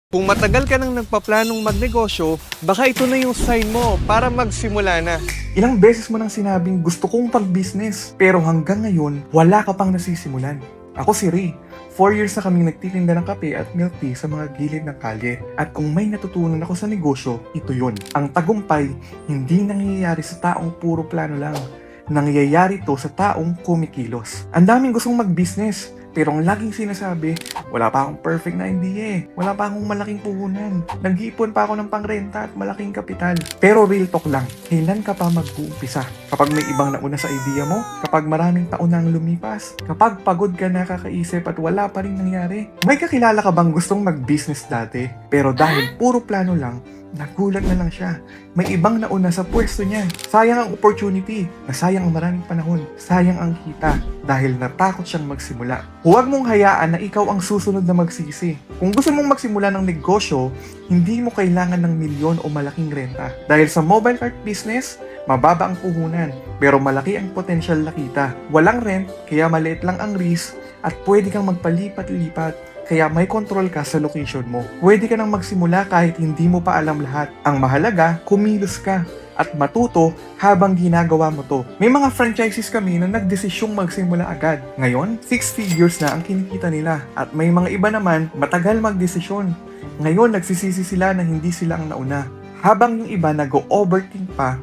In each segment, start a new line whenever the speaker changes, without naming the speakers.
Kung matagal ka nang nagpaplanong magnegosyo, baka ito na yung sign mo para magsimula na.
Ilang beses mo nang sinabing gusto kong pag-business, pero hanggang ngayon, wala ka pang nasisimulan. Ako si Ray. 4 years na kaming nagtitinda ng kape at milk tea sa mga gilid ng kalye. At kung may natutunan ako sa negosyo, ito yun. Ang tagumpay, hindi nangyayari sa taong puro plano lang. Nangyayari to sa taong kumikilos. Ang daming gustong mag-business, pero ang laging sinasabi, wala pa akong perfect na idea eh. Wala pa akong malaking puhunan. Nag-iipon pa ako ng pangrenta at malaking kapital. Pero real talk lang, kailan ka pa mag-uumpisa? Kapag may ibang nauna sa idea mo? Kapag maraming taon nang lumipas? Kapag pagod ka na kakaisip at wala pa rin nangyari? May kakilala ka bang gustong mag-business dati? Pero dahil puro plano lang, nagulat na lang siya. May ibang nauna sa pwesto niya. Sayang ang opportunity. Nasayang ang maraming panahon. Sayang ang kita dahil natakot siyang magsimula. Huwag mong hayaan na ikaw ang susunod na magsisi. Kung gusto mong magsimula ng negosyo, hindi mo kailangan ng milyon o malaking renta. Dahil sa mobile cart business, mababa ang puhunan, pero malaki ang potensyal na kita. Walang rent, kaya maliit lang ang risk at pwede kang magpalipat-lipat. Kaya may control ka sa location mo. Pwede ka nang magsimula kahit hindi mo pa alam lahat. Ang mahalaga, kumilos ka at matuto habang ginagawa mo to. May mga franchises kami na nagdesisyong magsimula agad. Ngayon, 6 figures na ang kinikita nila. At may mga iba naman, matagal magdesisyon. Ngayon, nagsisisi sila na hindi sila ang nauna. Habang yung iba nag-overthink pa,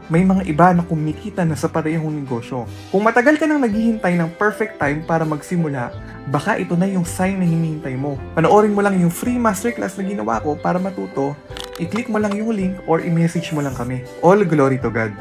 may mga iba na kumikita na sa parehong negosyo. Kung matagal ka nang naghihintay ng perfect time para magsimula, baka ito na yung sign na hinihintay mo. Panoorin mo lang yung free masterclass na ginawa ko para matuto, i-click mo lang yung link or i-message mo lang kami. All glory to God.